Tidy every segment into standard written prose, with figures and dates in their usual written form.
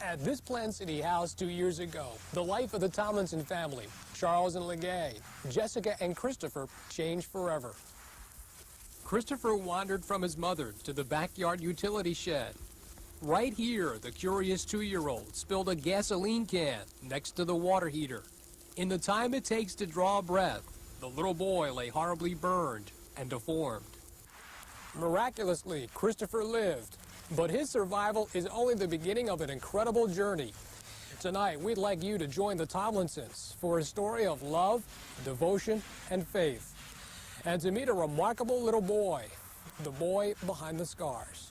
At this Plant City house 2 years ago, the life of the Tomlinson family, Charles and Legay, Jessica and Christopher, changed forever. Christopher wandered from his mother to the backyard utility shed. Right here, the curious 2-year-old spilled a gasoline can next to the water heater. In the time it takes to draw a breath, the little boy lay horribly burned and deformed. Miraculously, Christopher lived, but his survival is only the beginning of an incredible journey. Tonight, we'd like you to join the Tomlinsons for a story of love, devotion, and faith, and to meet a remarkable little boy, the boy behind the scars.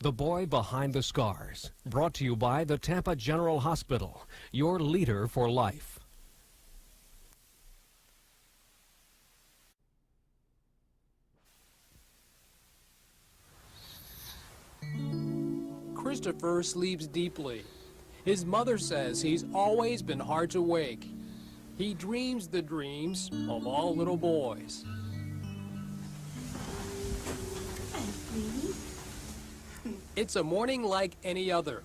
The Boy Behind the Scars, brought to you by the Tampa General Hospital, your leader for life. Christopher sleeps deeply. His mother says he's always been hard to wake. He dreams the dreams of all little boys. It's a morning like any other,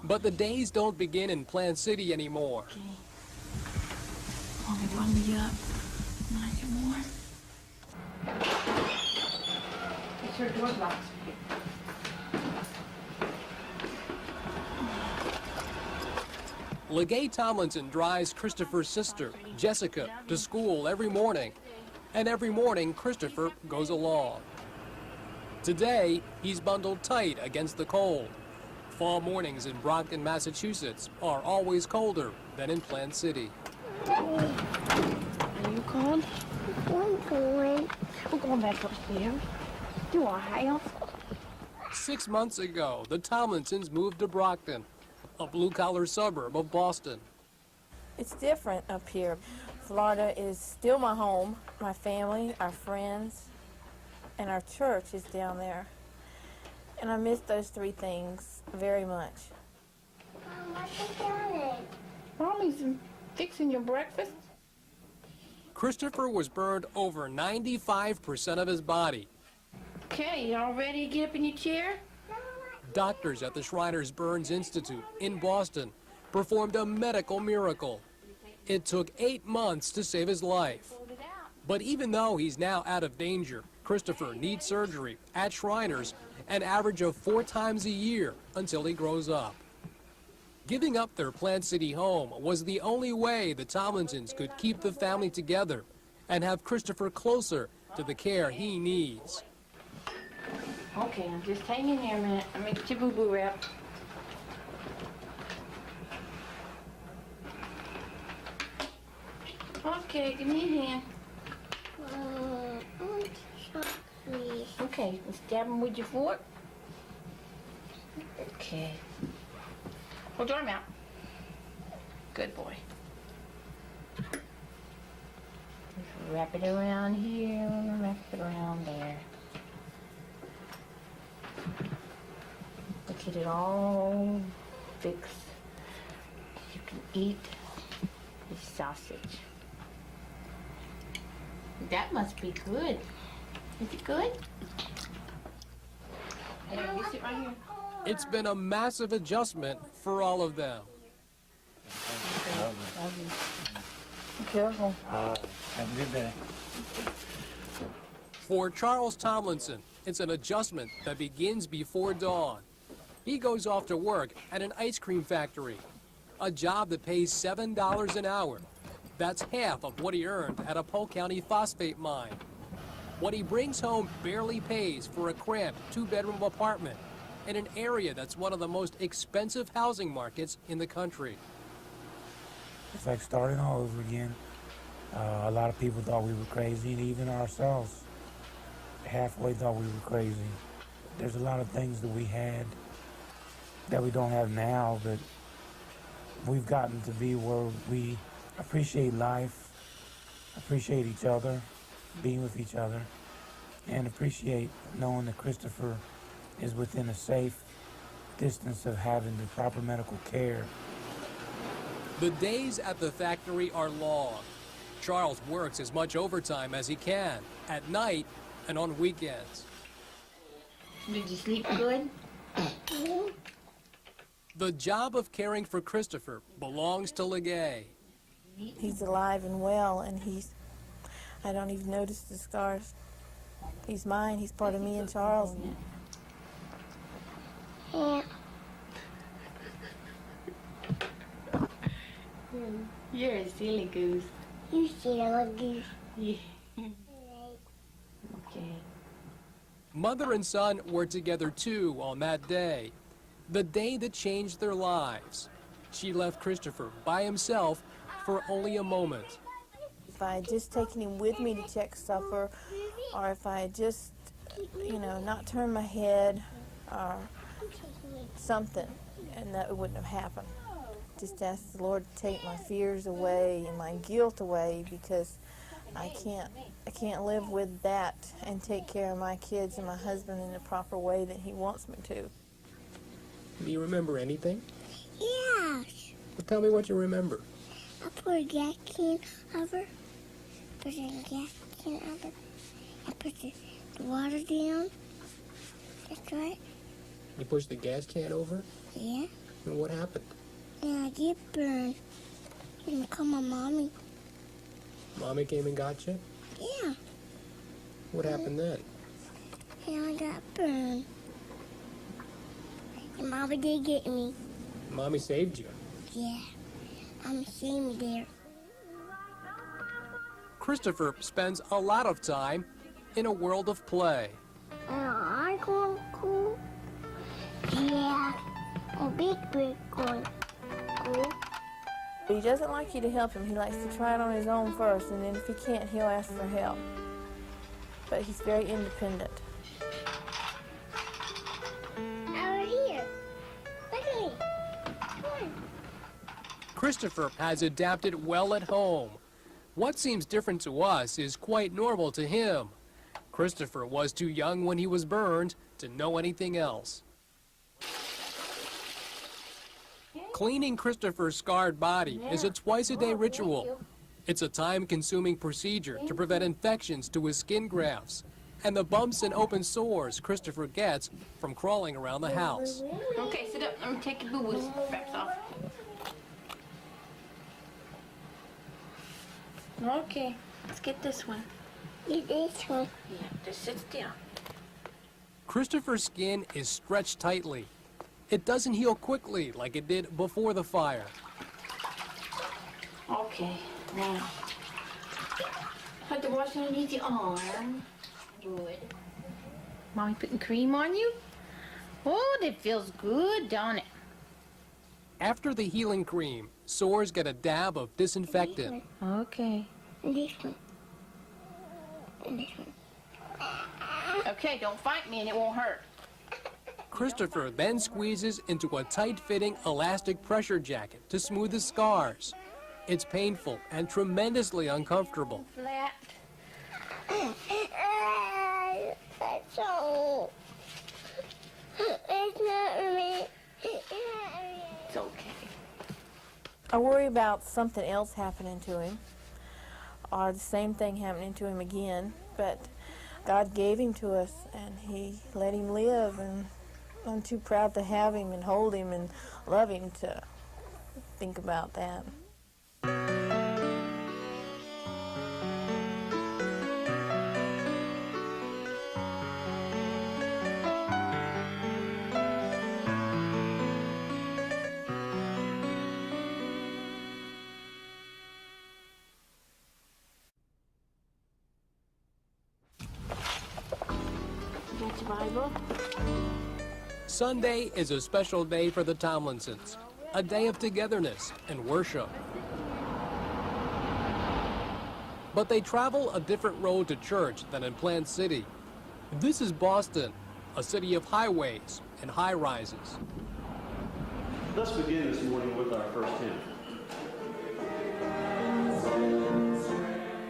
but the days don't begin in Plant City anymore. Okay. Mommy, run me up. When I get warm. Make sure the door's locked. Legay Tomlinson drives Christopher's sister, Jessica, to school every morning, and every morning Christopher goes along. Today, he's bundled tight against the cold. Fall mornings in Brockton, Massachusetts are always colder than in Plant City. Are you cold? I'm cold. We're going back upstairs. To our house. 6 months ago, the Tomlinsons moved to Brockton, a blue-collar suburb of Boston. It's different up here. Florida is still my home, my family, our friends, and our church is down there. And I miss those three things very much. Mom, what's doing? Mommy's fixing your breakfast. Christopher was burned over 95% of his body. Okay, you all ready to get up in your chair? Doctors at the Shriners Burns Institute in Boston performed a medical miracle. It took 8 months to save his life. But even though he's now out of danger, Christopher needs surgery at Shriners an average of 4 times a year until he grows up. Giving up their Plant City home was the only way the Tomlinsons could keep the family together and have Christopher closer to the care he needs. Okay, now just hang in there a minute. I'll make your boo-boo wrap. Okay, give me a hand. Okay, stab him with your fork. Okay. Hold your arm out. Good boy. Wrap it around here, wrap it around there. Let's get it all fixed. You can eat the sausage. That must be good. Is it good? Here, you sit right here. It's been a massive adjustment for all of them. Be careful. Have a good day. For Charles Tomlinson, it's an adjustment that begins before dawn. He goes off to work at an ice cream factory, a job that pays $7 an hour. That's half of what he earned at a Polk County phosphate mine. What he brings home barely pays for a cramped 2-bedroom apartment in an area that's one of the most expensive housing markets in the country. It's like starting all over again. A lot of people thought we were crazy, and even ourselves halfway thought we were crazy. There's a lot of things that we had that we don't have now, but we've gotten to be where we appreciate life, appreciate each other, being with each other, and appreciate knowing that Christopher is within a safe distance of having the proper medical care. The days at the factory are long. Charles works as much overtime as he can, at night and on weekends. Did you sleep good? The job of caring for Christopher belongs to Legay. He's alive and well, and I don't even notice the scars. He's mine. He's part of me and Charles. Yeah. You're a silly goose. You see a goose. Yeah. Okay. Mother and son were together too on that day, the day that changed their lives. She left Christopher by himself for only a moment. If I had just taken him with me to check supper, or if I had just, not turned my head, or something, and that wouldn't have happened. Just ask the Lord to take my fears away and my guilt away, because I can't live with that and take care of my kids and my husband in the proper way that He wants me to. Do you remember anything? Yes. Well, tell me what you remember. I put a gas can over. Put a gas can over. I put the water down. That's right. You pushed the gas can over? Yeah. And what happened? And I get burned. And I call my mommy. Mommy came and got you? Yeah. What happened then? And I got burned. And Mommy did get me. Mommy saved you. Yeah. I'm ashamed there. Christopher spends a lot of time in a world of play. I going cool. Yeah. A big going cool. He doesn't like you to help him. He likes to try it on his own first, and then if he can't, he'll ask for help. But he's very independent. Over here. Look at me. Come on. Christopher has adapted well at home. What seems different to us is quite normal to him. Christopher was too young when he was burned to know anything else. Cleaning Christopher's scarred body is a twice-a-day ritual. It's a time-consuming procedure to prevent infections to his skin grafts and the bumps and open sores Christopher gets from crawling around the house. Okay, sit up. Let me take your boo-boo straps off. Okay, let's get this one. Get this one. Yeah, just sit still. Christopher's skin is stretched tightly. It doesn't heal quickly like it did before the fire. Okay, now. Put the wash underneath your arm. Good. Mommy putting cream on you? Oh, that feels good, don't it? After the healing cream, sores get a dab of disinfectant. Okay. And this one. And this one. Okay, don't fight me and it won't hurt. Christopher then squeezes into a tight-fitting elastic pressure jacket to smooth the scars. It's painful and tremendously uncomfortable. Flat. That's so. It's not me. It's okay. I worry about something else happening to him, or the same thing happening to him again, but God gave him to us, and He let him live, and I'm too proud to have him and hold him and love him to think about that. Got your Bible? Sunday is a special day for the Tomlinsons, a day of togetherness and worship. But they travel a different road to church than in Plant City. This is Boston, a city of highways and high-rises. Let's begin this morning with our first hymn.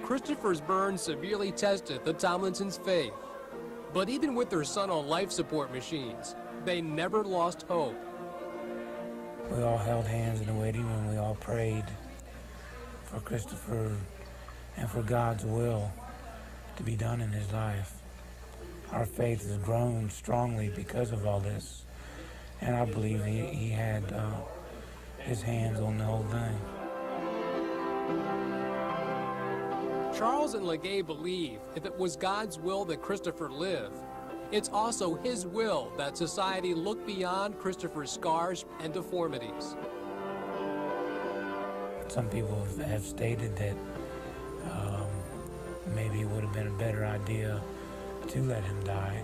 Christopher's burn severely tested the Tomlinsons' faith. But even with their son on life support machines, they never lost hope. We all held hands in the waiting room. We all prayed for Christopher and for God's will to be done in his life. Our faith has grown strongly because of all this, and I believe he had his hands on the whole thing. Charles and LeGay believe if it was God's will that Christopher live, it's also his will that society look beyond Christopher's scars and deformities. Some people have stated that maybe it would have been a better idea to let him die.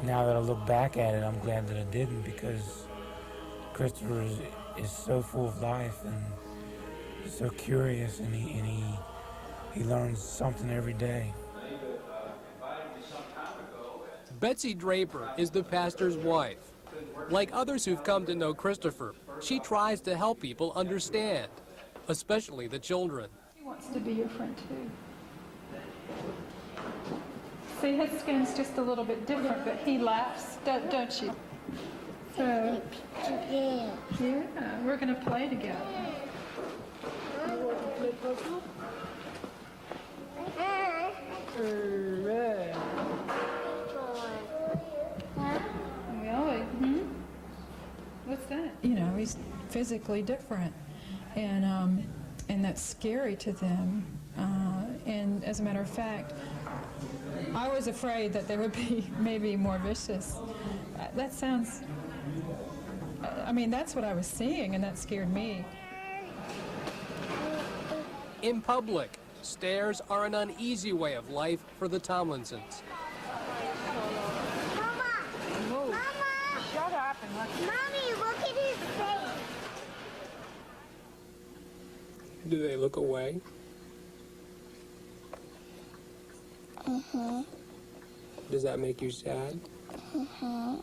Now that I look back at it, I'm glad that I didn't, because Christopher is so full of life and he's so curious, and he learns something every day. Betsy Draper is the pastor's wife. Like others who've come to know Christopher, she tries to help people understand, especially the children. He wants to be your friend too. See, his skin's just a little bit different, but he laughs, don't you? So, yeah, we're going to play together. What's that? You know, he's physically different, and that's scary to them. And as a matter of fact, I was afraid that they would be maybe more vicious. That sounds. I mean, that's what I was seeing, and that scared me. In public, stairs are an uneasy way of life for the Tomlinsons. Mama! Shut up and let Mommy, look at his face. Do they look away? Mm-hmm. Does that make you sad? Mm-hmm.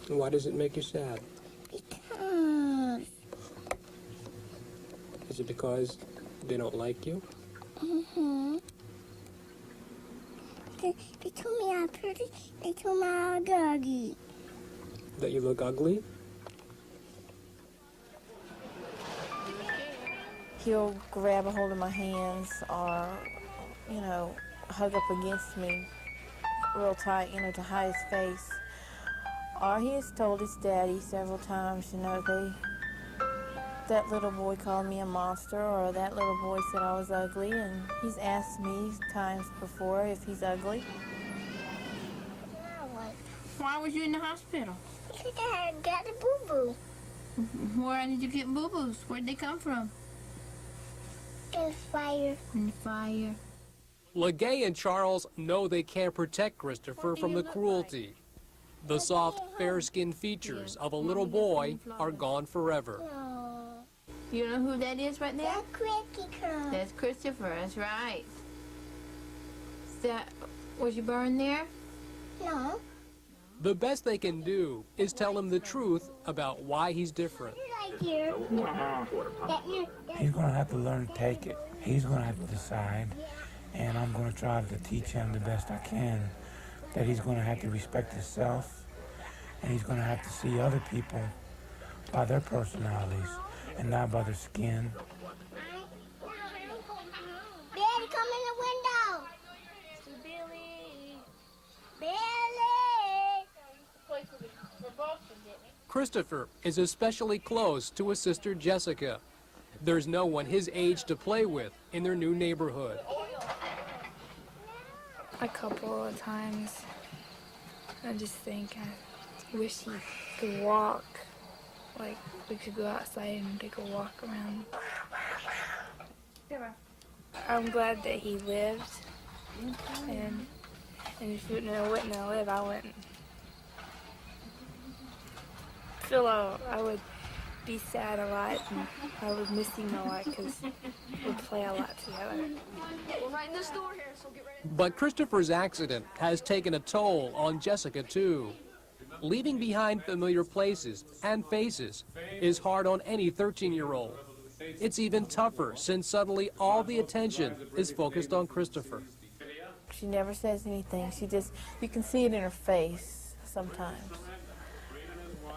Why does it make you sad? Because. Is it because they don't like you? Mm-hmm. They told me I'm pretty. They told me I'm ugly. That you look ugly? He'll grab a hold of my hands or, you know, hug up against me real tight, you know, to hide his face. Or he has told his daddy several times, you know, that little boy called me a monster, or that little boy said I was ugly, and he's asked me times before if he's ugly. Why was you in the hospital? Because I got a boo-boo. Where did you get boo-boos? Where'd they come from? In the fire. In the fire. LeGay and Charles know they can't protect Christopher from the cruelty. The soft, fair-skinned features of a little boy are gone forever. No. You know who that is right there? That Christopher. That's Christopher, that's right. Was you burned there? No. The best they can do is tell him the truth about why he's different. Right here. He's going to have to learn to take it. He's going to have to decide, and I'm going to try to teach him the best I can that he's going to have to respect himself, and he's going to have to see other people by their personalities and not by their skin. Daddy, come in the window. Billy. Billy. Christopher is especially close to his sister Jessica. There's no one his age to play with in their new neighborhood. A couple of times, I just think I wish he could walk. Like, we could go outside and take a walk around. I'm glad that he lived, and if you wouldn't have lived, I wouldn't feel I would be sad a lot, and I would miss him a lot because we'd play a lot together. We're right in this door here, so get ready. But Christopher's accident has taken a toll on Jessica, too. Leaving behind familiar places and faces is hard on any 13-year-old. It's even tougher since suddenly all the attention is focused on Christopher. She never says anything. She just, you can see it in her face sometimes.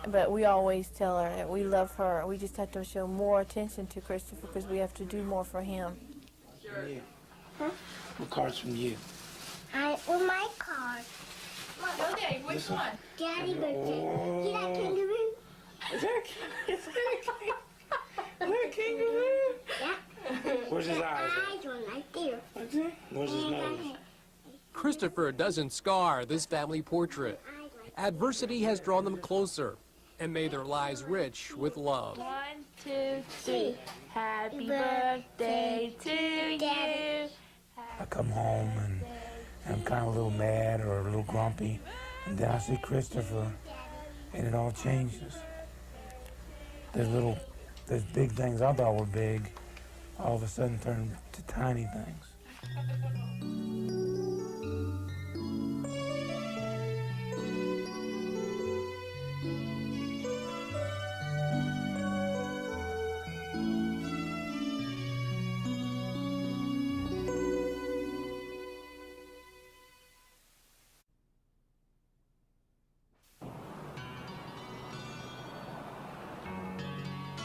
But we always tell her that we love her. We just have to show more attention to Christopher because we have to do more for him. Yeah. Huh? What card's from you? Well, my card. No, Daddy, which one? Daddy birthday. See that kangaroo? Is that a kangaroo? Yeah. Where's his eyes? Eyes one right there. Right there? Where's his nose? Christopher doesn't scar this family portrait. Adversity has drawn them closer and made their lives rich with love. 1, 2, 3. Happy birthday to you. I come home and I'm kind of a little mad or a little grumpy, and then I see Christopher, and it all changes. There's big things I thought were big, all of a sudden turn to tiny things.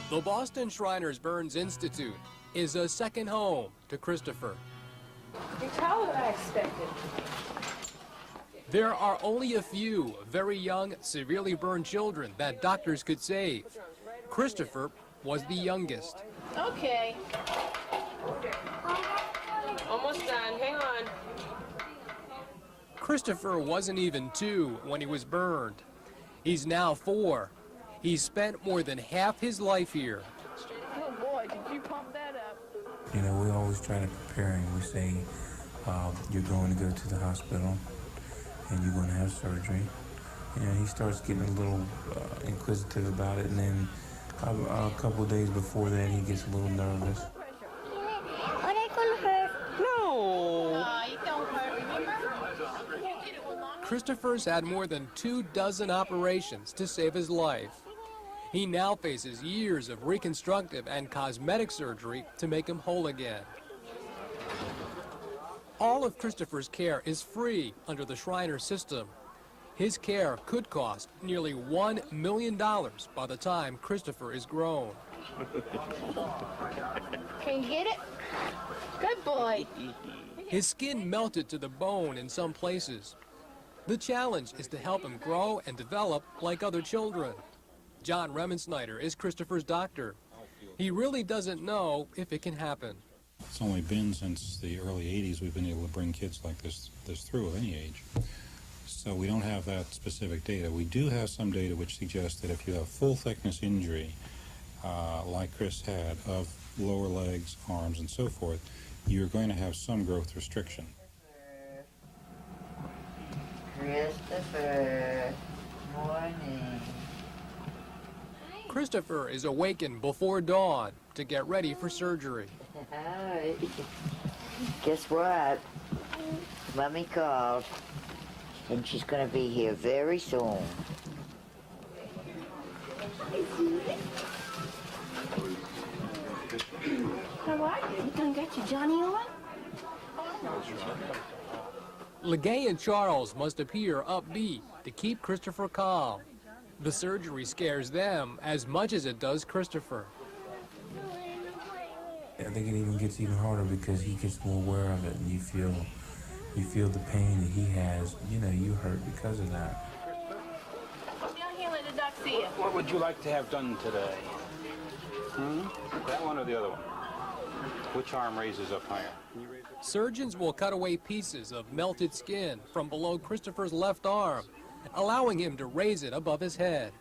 The Boston Shriners Burns Institute is a second home to Christopher. You're taller than I expected. There are only a few very young, severely burned children that doctors could save. Christopher was the youngest. Okay. Almost done. Hang on. Christopher wasn't even 2 when he was burned. He's now 4. He spent more than half his life here. Oh boy, did you pump that up? You know, we always try to prepare him. We say, you're going to go to the hospital and you're going to have surgery. And he starts getting a little inquisitive about it, and then a couple of days before that, he gets a little nervous. Are they going to hurt? Oh, you don't hurt, remember? Christopher's had more than 24 operations to save his life. He now faces years of reconstructive and cosmetic surgery to make him whole again. All of Christopher's care is free under the Shriner system. His care could cost nearly $1 million by the time Christopher is grown. Can you get it? Good boy. His skin melted to the bone in some places. The challenge is to help him grow and develop like other children. John Remensnyder is Christopher's doctor. He really doesn't know if it can happen. It's only been since the early 80s we've been able to bring kids like this through of any age. So we don't have that specific data. We do have some data which suggests that if you have full thickness injury, like Chris had, of lower legs, arms, and so forth, you're going to have some growth restriction. Christopher, morning. Christopher is awakened before dawn to get ready for surgery. Hi. Guess what? Mommy called, and she's going to be here very soon. How are you? You done got your Johnny on? Legay and Charles must appear upbeat to keep Christopher calm. The surgery scares them as much as it does Christopher. I think it even gets even harder because he gets more aware of it, and you feel the pain that he has. You know, you hurt because of that. Come down here and let the doc see you. What would you like to have done today? That one or the other one? Which arm raises up higher? Can you raise it? Surgeons will cut away pieces of melted skin from below Christopher's left arm, allowing him to raise it above his head.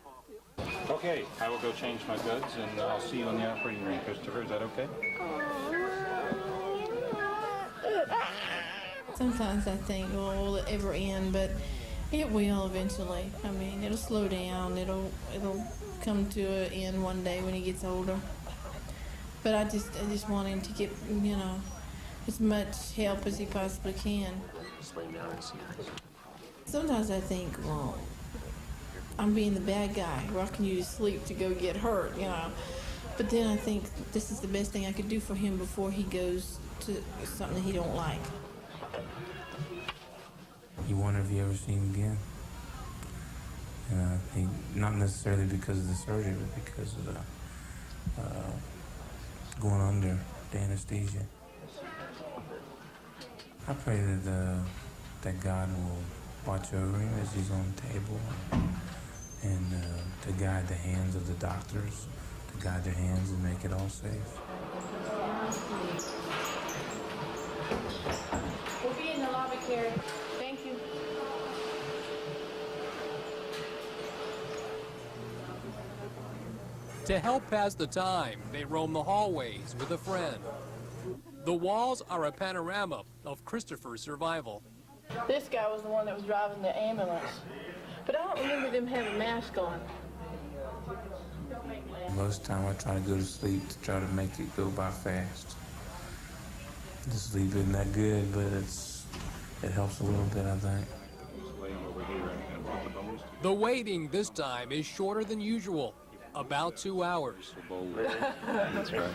Okay, I will go change my goods, and I'll see you in the operating room, Christopher. Is that okay? Sometimes I think, oh, will it ever end? But it will eventually. I mean, it'll slow down. It'll come to an end one day when he gets older. But I just want him to get, you know, as much help as he possibly can. Sometimes I think, well, I'm being the bad guy, rocking you to sleep to go get hurt, you know. But then I think this is the best thing I could do for him before he goes to something he don't like. he wondered if he ever see him again. Not necessarily because of the surgery, but because of the going under the anesthesia. I pray that God will watch over him as he's on the table, and to guide the hands of the doctors, to guide their hands and make it all safe. We'll be in the lobby, Carrie. Thank you. To help pass the time, they roam the hallways with a friend. The walls are a panorama of Christopher's survival. This guy was the one that was driving the ambulance, but I don't remember them having masks on. Most of the time I try to go to sleep to try to make it go by fast. The sleep isn't that good, but it helps a little bit, I think. The waiting this time is shorter than usual, about 2 hours. That's right.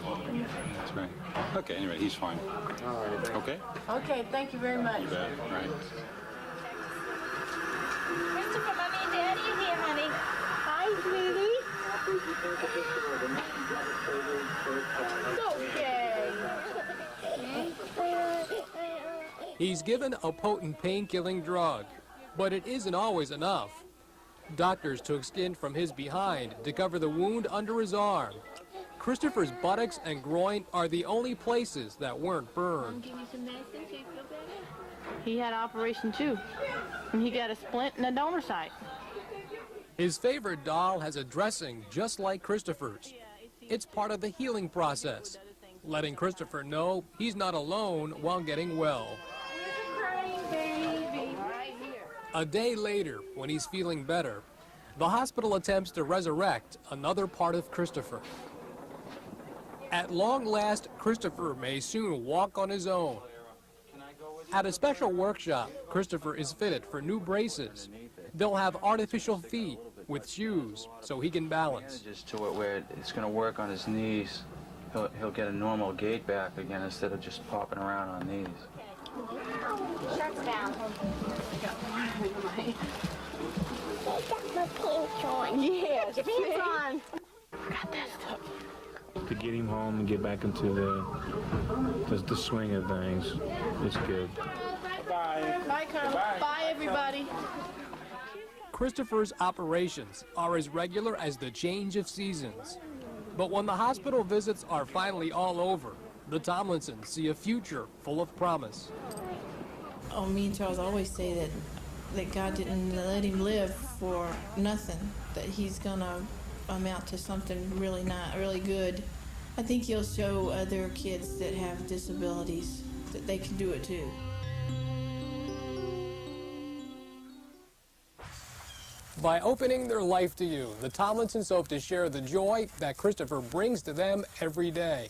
That's right. Okay, anyway, he's fine. Okay? Okay, thank you very much. You bet. All right. Christopher, Mommy and Daddy are here, honey. Hi, sweetie. Okay. He's given a potent pain-killing drug, but it isn't always enough. Doctors took skin from his behind to cover the wound under his arm. Christopher's buttocks and groin are the only places that weren't burned. Give you some medicine so you feel better? He had an operation too, and he got a splint in the donor site. His favorite doll has a dressing just like Christopher's. It's part of the healing process, letting Christopher know he's not alone while getting well. A day later, when he's feeling better, the hospital attempts to resurrect another part of Christopher. At long last, Christopher may soon walk on his own. At a special workshop, Christopher is fitted for new braces. They'll have artificial feet with shoes so he can balance. Just to it where it's going to work on his knees. He'll get a normal gait back again instead of just popping around on these. Shirt's down. My pants on. Yes, your pants on. Got that stuff. To get him home and get back into the swing of things, it's good. Bye. Bye, Carla. Bye, everybody. Christopher's operations are as regular as the change of seasons. But when the hospital visits are finally all over, the Tomlinsons see a future full of promise. Oh, me and Charles always say that God didn't let him live for nothing, that he's gonna amount to something really good. I think he'll show other kids that have disabilities that they can do it too. By opening their life to you, the Tomlinsons hope to share the joy that Christopher brings to them every day.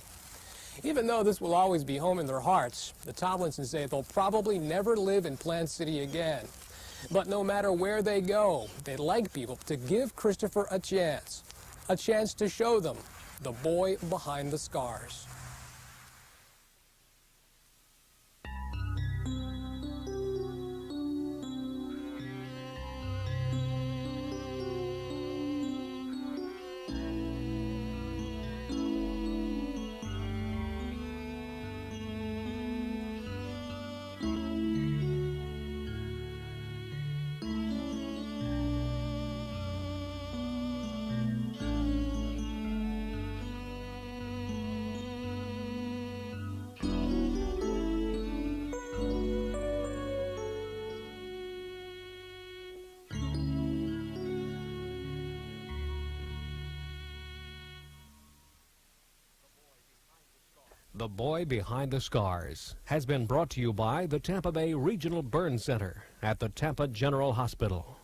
Even though this will always be home in their hearts, the Tomlinsons say they'll probably never live in Plant City again. But no matter where they go, they'd like people to give Christopher a chance to show them the boy behind the scars. The Boy Behind the Scars has been brought to you by the Tampa Bay Regional Burn Center at the Tampa General Hospital.